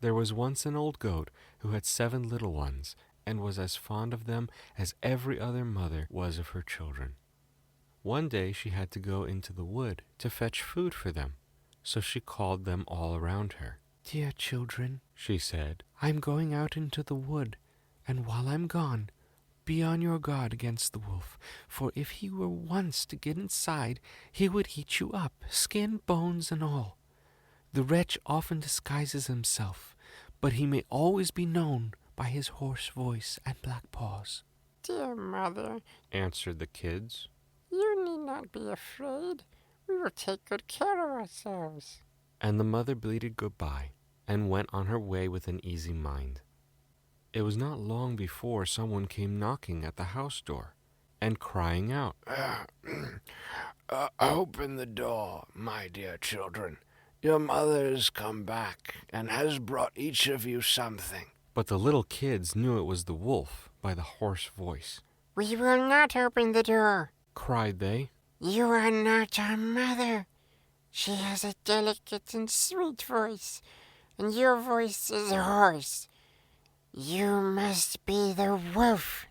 There was once an old goat who had 7 little ones, and was as fond of them as every other mother was of her children. One day she had to go into the wood to fetch food for them, so she called them all around her. "Dear children," she said, "I'm going out into the wood, and while I'm gone, be on your guard against the wolf, for if he were once to get inside, he would eat you up, skin, bones, and all. The wretch often disguises himself, but he may always be known by his hoarse voice and black paws." "Dear mother," answered the kids, "you need not be afraid. We will take good care of ourselves." and the mother bleated goodbye and went on her way with an easy mind. It was not long before someone came knocking at the house door and crying out, Open the door, my dear children. Your mother has come back and has brought each of you something." But the little kids knew it was the wolf by the hoarse voice. "We will not open the door," Cried they. "You are not our mother. She has a delicate and sweet voice, and your voice is hoarse. You must be the wolf."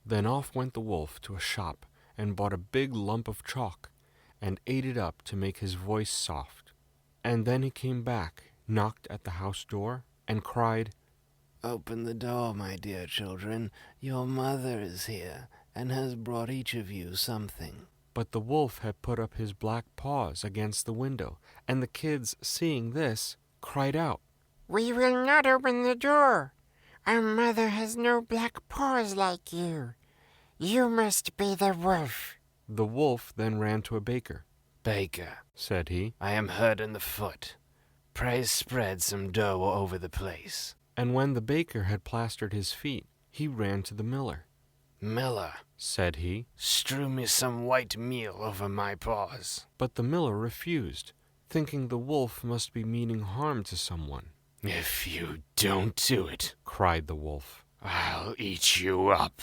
Then off went the wolf to a shop and bought a big lump of chalk and ate it up to make his voice soft. And then he came back, knocked at the house door, and cried, "Open the door, my dear children. Your mother is here and has brought each of you something." But the wolf had put up his black paws against the window, and the kids, seeing this, cried out, "We will not open the door. Our mother has no black paws like you. You must be the wolf." The wolf then ran to a baker. "Baker," said he, "I am hurt in the foot. Pray spread some dough over the place." and when the baker had plastered his feet, he ran to the miller. "Miller," said he, "strew me some white meal over my paws." but the miller refused, thinking the wolf must be meaning harm to someone. "If you don't do it," cried the wolf, "I'll eat you up."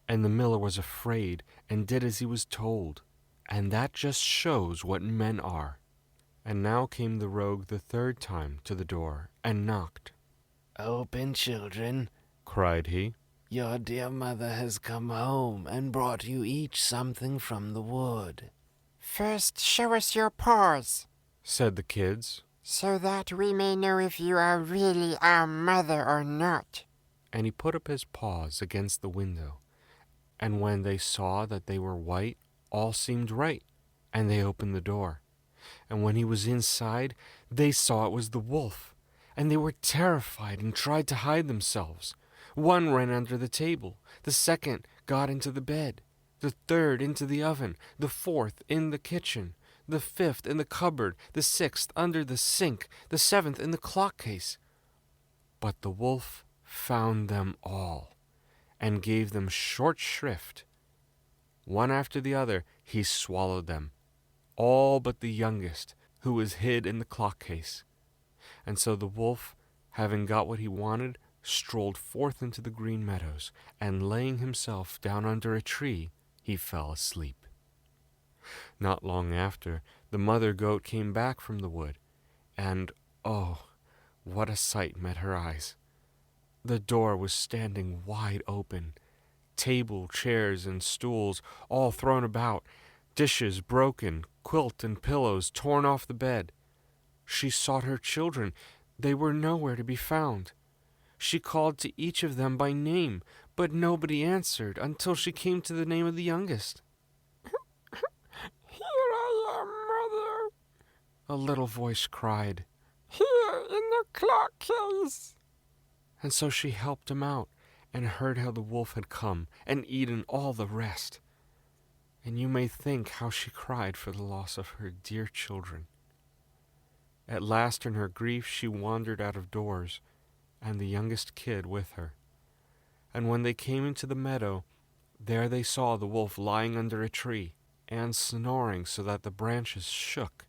and the miller was afraid and did as he was told. And that just shows what men are. And now came the rogue the 3rd time to the door and knocked. "Open, children," cried he. "Your dear mother has come home and brought you each something from the wood." "First show us your paws," said the kids, "so that we may know if you are really our mother or not." and he put up his paws against the window. And when they saw that they were white, all seemed right, and they opened the door. And when he was inside, they saw it was the wolf, and they were terrified and tried to hide themselves. One ran under the table, the second got into the bed, the third into the oven, the fourth in the kitchen, the fifth in the cupboard, the sixth under the sink, the seventh in the clock case. But the wolf found them all, and gave them short shrift. One after the other he swallowed them, all but the youngest, who was hid in the clock case. And so the wolf, having got what he wanted, strolled forth into the green meadows, and laying himself down under a tree, he fell asleep. Not long after, the mother goat came back from the wood, and, oh, what a sight met her eyes! The door was standing wide open, table, chairs, and stools all thrown about, dishes broken, quilt and pillows torn off the bed. She sought her children. They were nowhere to be found. She called to each of them by name, but nobody answered until she came to the name of the youngest. "Here I am, mother," A little voice cried, "here in the clock case." and so she helped him out, and heard how the wolf had come and eaten all the rest. And you may think how she cried for the loss of her dear children. At last, in her grief, she wandered out of doors, and the youngest kid with her. And when they came into the meadow, there they saw the wolf lying under a tree, and snoring so that the branches shook.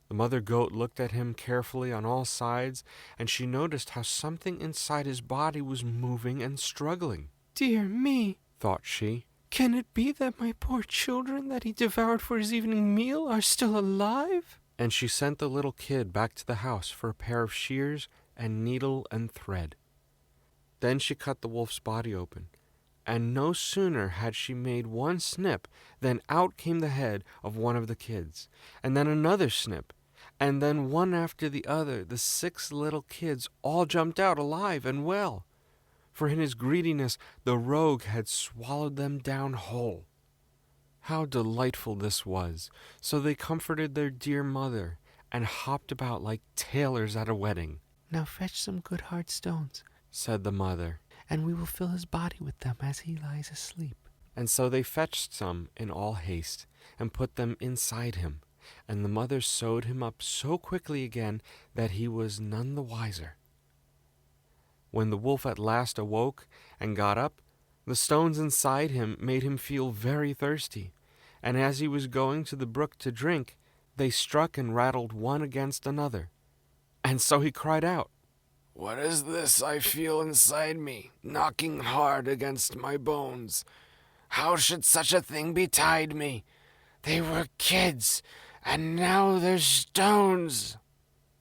The mother goat looked at him carefully on all sides, and she noticed how something inside his body was moving and struggling. "Dear me," thought she, "can it be that my poor children that he devoured for his evening meal are still alive?" And she sent the little kid back to the house for a pair of shears and needle and thread. Then she cut the wolf's body open, and no sooner had she made one snip than out came the head of one of the kids, and then another snip, and then one after the other the 6 little kids all jumped out alive and well, for in his greediness the rogue had swallowed them down whole. How delightful this was! So they comforted their dear mother, and hopped about like tailors at a wedding. "Now fetch some good hard stones," said the mother. "and we will fill his body with them as he lies asleep." And so they fetched some in all haste, and put them inside him, and the mother sewed him up so quickly again that he was none the wiser. When the wolf at last awoke and got up, the stones inside him made him feel very thirsty, and as he was going to the brook to drink, they struck and rattled one against another. And so he cried out, What is this I feel inside me, knocking hard against my bones? How should such a thing betide me? They were kids, and now they're stones.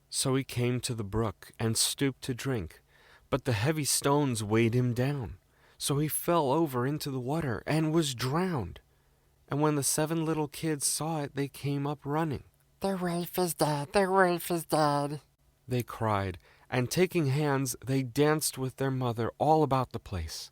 So he came to the brook and stooped to drink, but the heavy stones weighed him down. So he fell over into the water and was drowned. And when the 7 little kids saw it, they came up running. The wolf is dead, the wolf is dead. They cried, and taking hands, they danced with their mother all about the place.